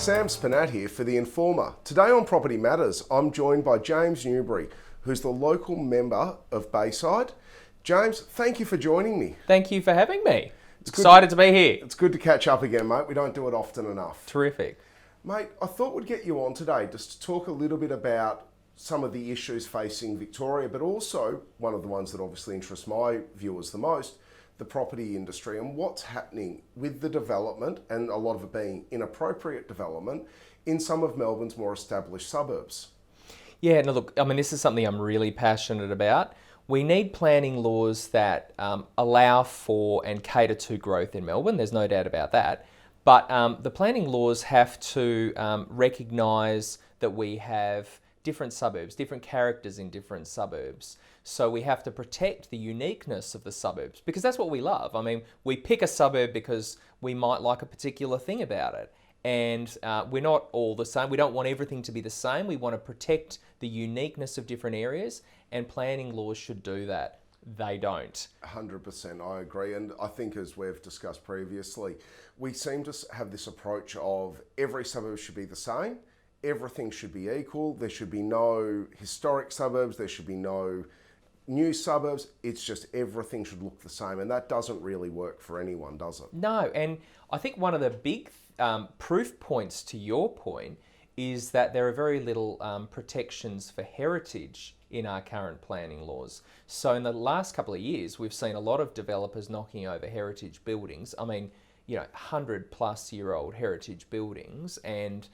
Sam Spernat here for TheInformer. Today on Property Matters, I'm joined by James Newbury, who's the local member of Bayside. James, thank you for joining me. Thank you for having me. Excited to be here. It's good to catch up again, mate. We don't do it often enough. Terrific. Mate, I thought we'd get you on today just to talk a little bit about some of the issues facing Victoria, but also one of the ones that obviously interests my viewers the most, the property industry and what's happening with the development, and a lot of it being inappropriate development, in some of Melbourne's more established suburbs. Yeah, no, look, I mean, this is something I'm really passionate about. We need planning laws that allow for and cater to growth in Melbourne. There's no doubt about that. But the planning laws have to recognise that we have different suburbs, different characters in different suburbs. So we have to protect the uniqueness of the suburbs, because that's what we love. I mean, we pick a suburb because we might like a particular thing about it. And we're not all the same. We don't want everything to be the same. We want to protect the uniqueness of different areas, and planning laws should do that. They don't. 100%, I agree. And I think, as we've discussed previously, we seem to have this approach of every suburb should be the same. Everything should be equal. There should be no historic suburbs. There should be no new suburbs. It's just everything should look the same. And that doesn't really work for anyone, does it? No. And I think one of the big proof points to your point is that there are very little protections for heritage in our current planning laws. So in the last couple of years, we've seen a lot of developers knocking over heritage buildings. I mean, 100-plus-year-old heritage buildings, and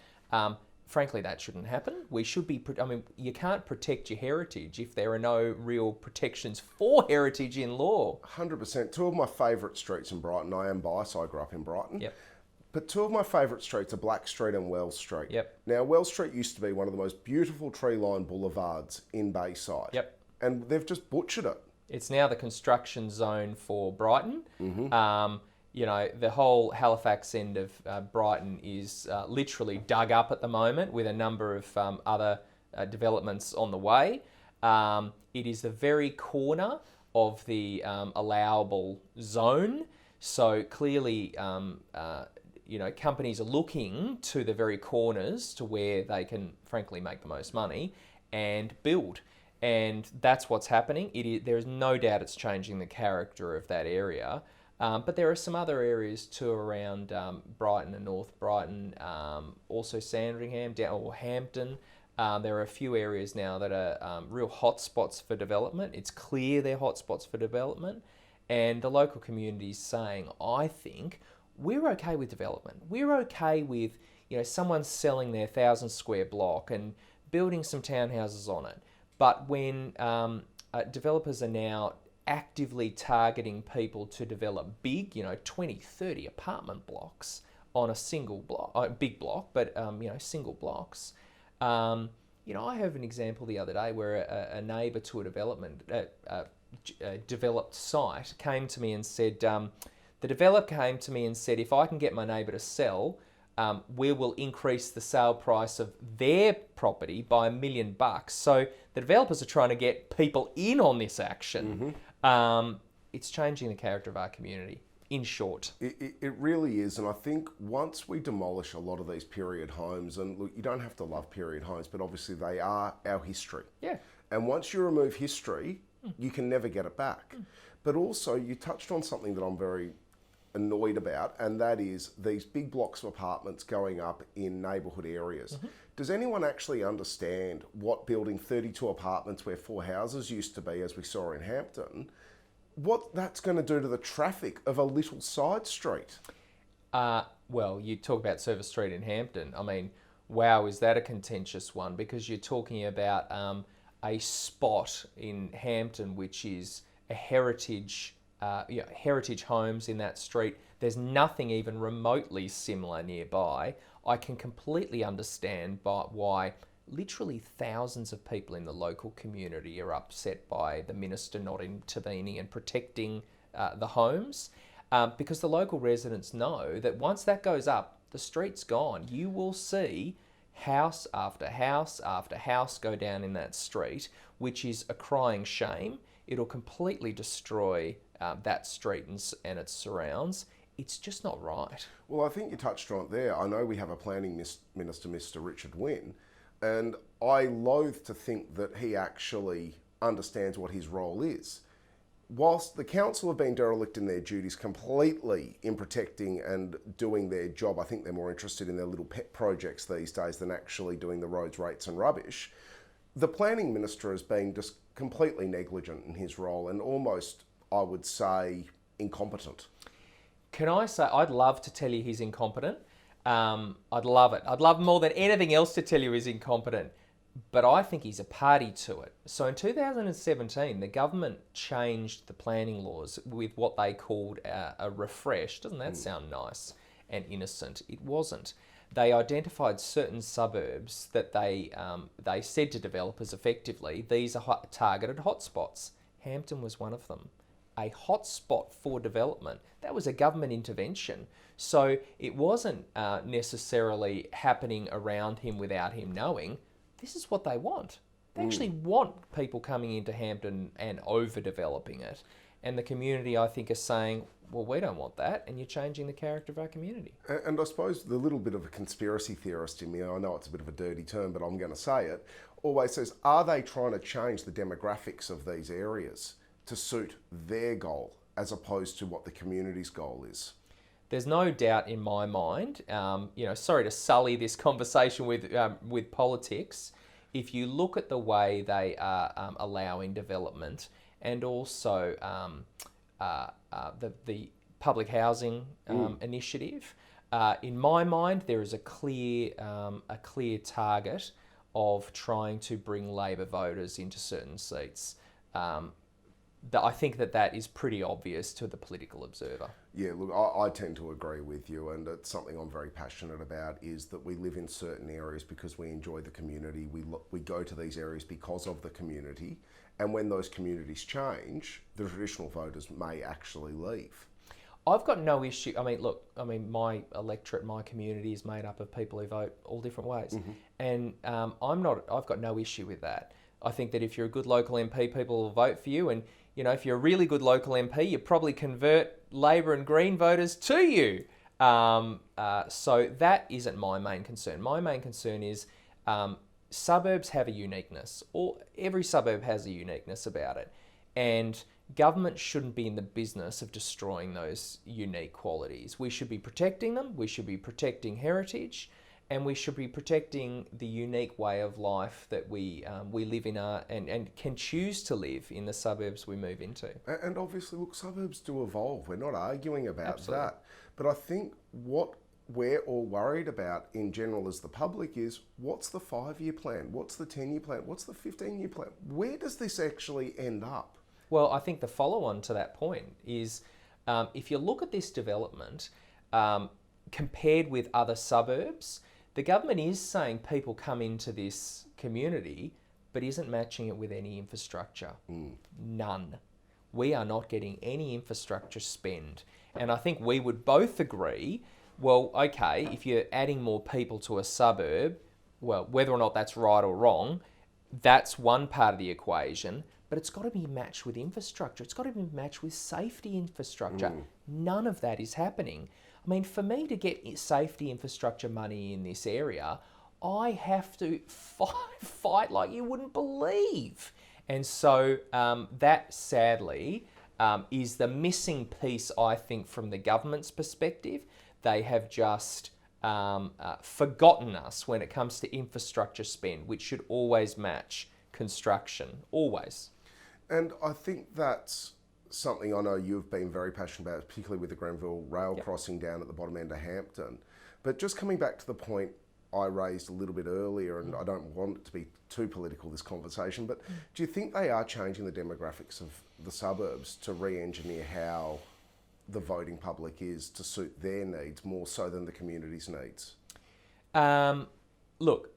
frankly, that shouldn't happen. We should be, you can't protect your heritage if there are no real protections for heritage in law. 100%. Two of my favourite streets in Brighton, I am biased, I grew up in Brighton. Yep. But two of my favourite streets are Black Street and Wells Street. Yep. Now, Wells Street used to be one of the most beautiful tree-lined boulevards in Bayside. Yep. And they've just butchered it. It's now the construction zone for Brighton. Mm-hmm. The whole Halifax end of Brighton is literally dug up at the moment, with a number of other developments on the way. It is the very corner of the allowable zone. So clearly, companies are looking to the very corners to where they can, frankly, make the most money and build. And that's what's happening. There is no doubt it's changing the character of that area. But there are some other areas too around Brighton and North Brighton, also Sandringham or Hampton. There are a few areas now that are real hotspots for development. It's clear they're hotspots for development. And the local community is saying, I think, we're okay with development. We're okay with someone selling their 1,000-square block and building some townhouses on it. But when developers are now actively targeting people to develop big, 20, 30 apartment blocks on a single block, big block, but, single blocks. I have an example the other day where a neighbour to a developed site came to me and said, the developer came to me and said, if I can get my neighbour to sell, we will increase the sale price of their property by $1 million. So the developers are trying to get people in on this action. Mm-hmm. It's changing the character of our community, in short. It really is. And I think once we demolish a lot of these period homes, and look, you don't have to love period homes, but obviously they are our history. Yeah. And once you remove history, you can never get it back. But also, you touched on something that I'm very annoyed about, and that is these big blocks of apartments going up in neighbourhood areas. Mm-hmm. Does anyone actually understand what building 32 apartments where 4 houses used to be, as we saw in Hampton, what that's going to do to the traffic of a little side street? Well, you talk about Service Street in Hampton. I mean, wow, is that a contentious one? Because you're talking about a spot in Hampton which is a heritage homes in that street. There's nothing even remotely similar nearby. I can completely understand why literally thousands of people in the local community are upset by the minister not intervening and protecting the homes, because the local residents know that once that goes up, the street's gone. You will see house after house after house go down in that street, which is a crying shame. It'll completely destroy that street and its surrounds. it's just not right. Well, I think you touched on it there. I know we have a planning minister, Mr. Richard Wynne, and I loathe to think that he actually understands what his role is. Whilst the council have been derelict in their duties completely in protecting and doing their job, I think they're more interested in their little pet projects these days than actually doing the roads, rates and rubbish. The planning minister has been just completely negligent in his role and almost, I would say, incompetent. Can I say, I'd love to tell you he's incompetent. I'd love it. I'd love more than anything else to tell you he's incompetent. But I think he's a party to it. So in 2017, the government changed the planning laws with what they called a refresh. Doesn't that sound nice and innocent? It wasn't. They identified certain suburbs that they said to developers effectively, these are targeted hotspots. Hampton was one of them. A hotspot for development. That was a government intervention. So it wasn't necessarily happening around him without him knowing. This is what they want. They actually want people coming into Hampton and overdeveloping it. And the community, I think, is saying, well, we don't want that, and you're changing the character of our community. And I suppose the little bit of a conspiracy theorist in me, I know it's a bit of a dirty term, but I'm going to say it, always says, are they trying to change the demographics of these areas to suit their goal as opposed to what the community's goal is? There's no doubt in my mind, sorry to sully this conversation with politics, if you look at the way they are allowing development and also the public housing initiative, in my mind there is a clear target of trying to bring Labor voters into certain seats. I think that is pretty obvious to the political observer. Yeah, look, I tend to agree with you, and it's something I'm very passionate about, is that we live in certain areas because we enjoy the community. We go to these areas because of the community, and when those communities change, the traditional voters may actually leave. I've got no issue. My electorate, my community is made up of people who vote all different ways, and I've got no issue with that. I think that if you're a good local MP, people will vote for you, and if you're a really good local MP, you probably convert Labor and Green voters to you. So that isn't my main concern. My main concern is suburbs have a uniqueness, or every suburb has a uniqueness about it, and government shouldn't be in the business of destroying those unique qualities. We should be protecting them. We should be protecting heritage. And we should be protecting the unique way of life that we live in and can choose to live in the suburbs we move into. And obviously, look, suburbs do evolve. We're not arguing about Absolutely. that. But I think what we're all worried about in general as the public is, what's the 5-year plan? What's the 10-year plan? What's the 15-year plan? Where does this actually end up? Well, I think the follow-on to that point is if you look at this development compared with other suburbs, the government is saying people come into this community, but isn't matching it with any infrastructure. None. We are not getting any infrastructure spend. And I think we would both agree, well, okay, if you're adding more people to a suburb, well, whether or not that's right or wrong, that's one part of the equation, but it's got to be matched with infrastructure. It's got to be matched with safety infrastructure. None of that is happening. I mean, for me to get safety infrastructure money in this area, I have to fight like you wouldn't believe. And so that, sadly, is the missing piece, I think, from the government's perspective. They have just forgotten us when it comes to infrastructure spend, which should always match construction, always. And I think that's something I know you've been very passionate about, particularly with the Grenville rail crossing down at the bottom end of Hampton. But just coming back to the point I raised a little bit earlier, and I don't want it to be too political, this conversation, but do you think they are changing the demographics of the suburbs to re-engineer how the voting public is to suit their needs more so than the community's needs? Look,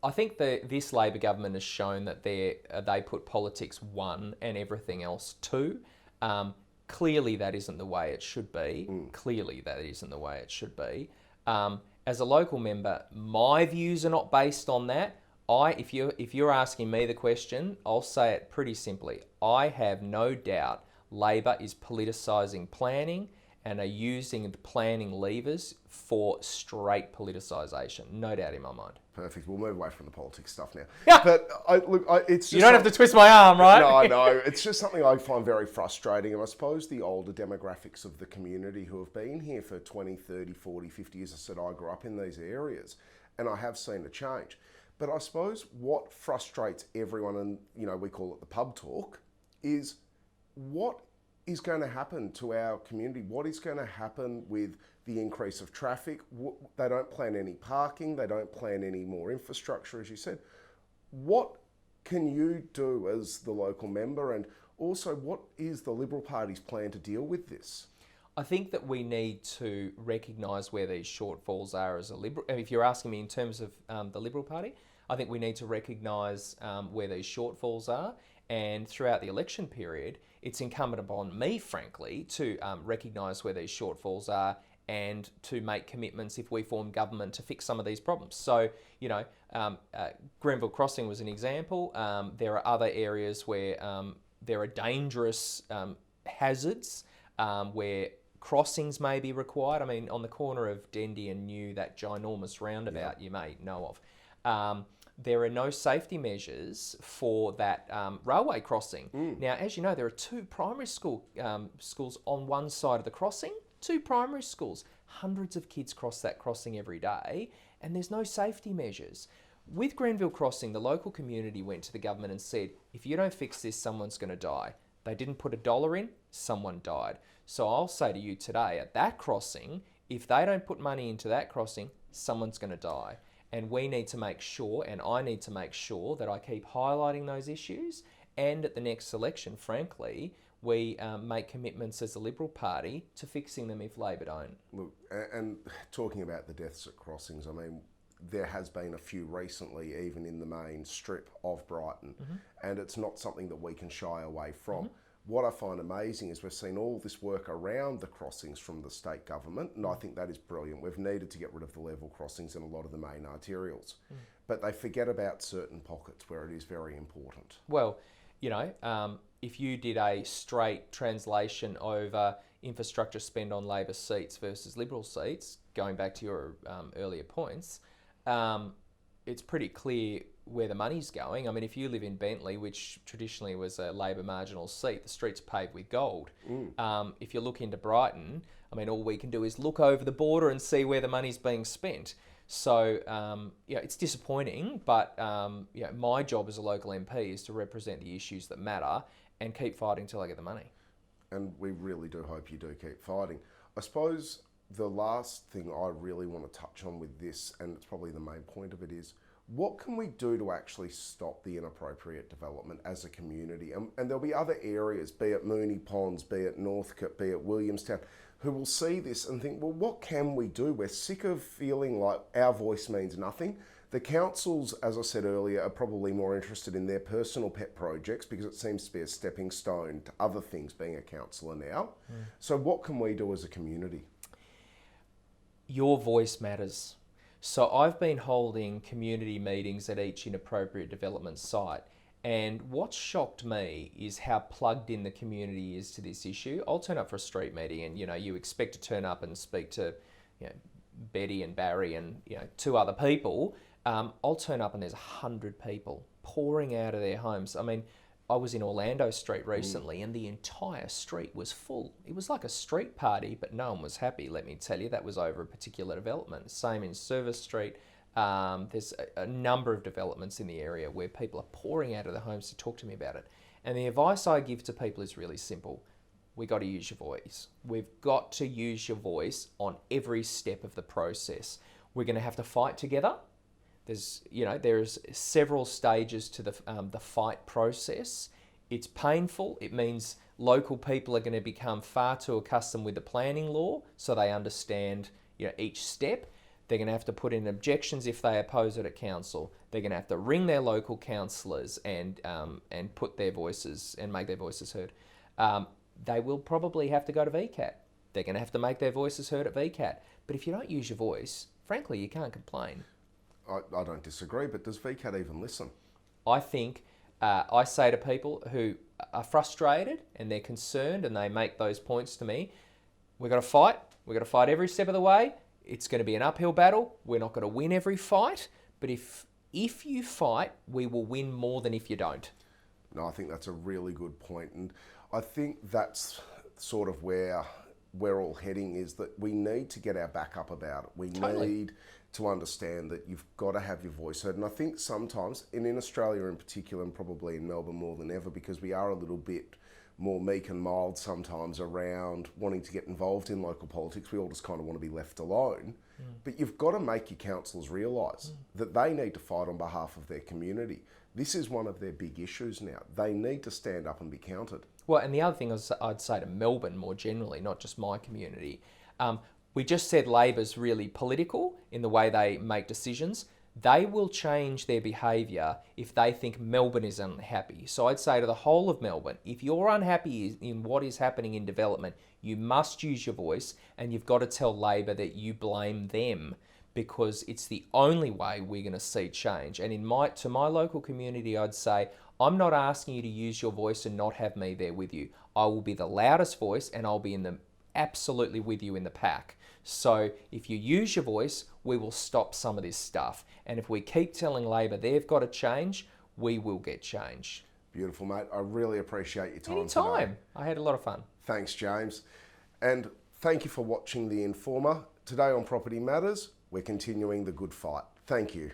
I think this Labor government has shown that they put politics 1 and everything else 2. Clearly that isn't the way it should be. Clearly that isn't the way it should be. As a local member, my views are not based on that. If you're asking me the question, I'll say it pretty simply. I have no doubt Labor is politicising planning and are using the planning levers for straight politicisation. No doubt in my mind. Perfect. We'll move away from the politics stuff now. Yeah. But it's just You don't have to twist my arm, right? No. It's just something I find very frustrating. And I suppose the older demographics of the community who have been here for 20, 30, 40, 50 years, I said I grew up in these areas and I have seen a change. But I suppose what frustrates everyone, and we call it the pub talk, is what is going to happen to our community? What is going to happen with the increase of traffic? They don't plan any parking. They don't plan any more infrastructure, as you said. What can you do as the local member? And also, what is the Liberal Party's plan to deal with this? I think that we need to recognise where these shortfalls are as a Liberal. If you're asking me in terms of the Liberal Party, I think we need to recognise where these shortfalls are. And throughout the election period, it's incumbent upon me, frankly, to recognise where these shortfalls are and to make commitments if we form government to fix some of these problems. So, Grenville Crossing was an example. There are other areas where there are dangerous hazards where crossings may be required. I mean, on the corner of Dendy and New, that ginormous roundabout you may know of. There are no safety measures for that railway crossing. Now, as you know, there are two primary schools on one side of the crossing, two primary schools. Hundreds of kids cross that crossing every day, and there's no safety measures. With Grenville Crossing, the local community went to the government and said, if you don't fix this, someone's going to die. They didn't put $1 in, someone died. So I'll say to you today, at that crossing, if they don't put money into that crossing, someone's going to die. And we need to make sure, and I need to make sure, that I keep highlighting those issues. And at the next election, frankly, we make commitments as a Liberal Party to fixing them if Labor don't. Look, and talking about the deaths at crossings, I mean, there has been a few recently, even in the main strip of Brighton, and it's not something that we can shy away from. What I find amazing is we've seen all this work around the crossings from the state government, and I think that is brilliant. We've needed to get rid of the level crossings in a lot of the main arterials, but they forget about certain pockets where it is very important. Well, if you did a straight translation over infrastructure spend on Labor seats versus Liberal seats, going back to your earlier points, it's pretty clear where the money's going. I mean, if you live in Bentley, which traditionally was a Labor marginal seat, the streets paved with gold. If you look into Brighton, I mean, all we can do is look over the border and see where the money's being spent. So, it's disappointing, but my job as a local MP is to represent the issues that matter and keep fighting till I get the money. And we really do hope you do keep fighting. I suppose the last thing I really want to touch on with this, and it's probably the main point of it, is what can we do to actually stop the inappropriate development as a community? And there'll be other areas, be it Moonee Ponds, be it Northcote, be it Williamstown, who will see this and think, well, what can we do? We're sick of feeling like our voice means nothing. The councils, as I said earlier, are probably more interested in their personal pet projects because it seems to be a stepping stone to other things being a councillor now. So what can we do as a community? Your voice matters. So I've been holding community meetings at each inappropriate development site, and what shocked me is how plugged in the community is to this issue. I'll turn up for a street meeting and you expect to turn up and speak to Betty and Barry and two other people. I'll turn up and there's 100 people pouring out of their homes. I mean, I was in Orlando Street recently and the entire street was full. It was like a street party, but no one was happy, let me tell you. That was over a particular development. Same in Service Street. There's a number of developments in the area where people are pouring out of their homes to talk to me about it. And the advice I give to people is really simple. We got to use your voice. We've got to use your voice on every step of the process. We're going to have to fight together. There's several stages to the fight process. It's painful. It means local people are going to become far too accustomed with the planning law, so they understand each step. They're going to have to put in objections if they oppose it at council. They're going to have to ring their local councillors and put their voices and make their voices heard. They will probably have to go to VCAT. They're going to have to make their voices heard at VCAT. But if you don't use your voice, frankly, you can't complain. I don't disagree, but does VCAT even listen? I think I say to people who are frustrated and they're concerned and they make those points to me, We've got to fight. We've got to fight every step of the way. It's going to be an uphill battle. We're not going to win every fight. But if you fight, we will win more than if you don't. No, I think that's a really good point. And I think that's sort of where we're all heading, is that we need to get our back up about it. We need to understand that you've got to have your voice heard. And I think sometimes, and in Australia in particular, and probably in Melbourne more than ever, because we are a little bit more meek and mild sometimes around wanting to get involved in local politics. We all just kind of want to be left alone. But you've got to make your councillors realise that they need to fight on behalf of their community. This is one of their big issues now. They need to stand up and be counted. Well, and the other thing I'd say to Melbourne more generally, not just my community, we just said Labor's really political in the way they make decisions. They will change their behaviour if they think Melbourne is unhappy. So I'd say to the whole of Melbourne, if you're unhappy in what is happening in development, you must use your voice, and you've got to tell Labor that you blame them, because it's the only way we're going to see change. And to my local community, I'd say, I'm not asking you to use your voice and not have me there with you. I will be the loudest voice, and I'll be absolutely with you in the pack. So if you use your voice, we will stop some of this stuff. And if we keep telling Labor they've got to change, we will get change. Beautiful, mate. I really appreciate your time Anytime. today. I had a lot of fun. Thanks, James. And thank you for watching The Informer. Today on Property Matters, we're continuing the good fight. Thank you.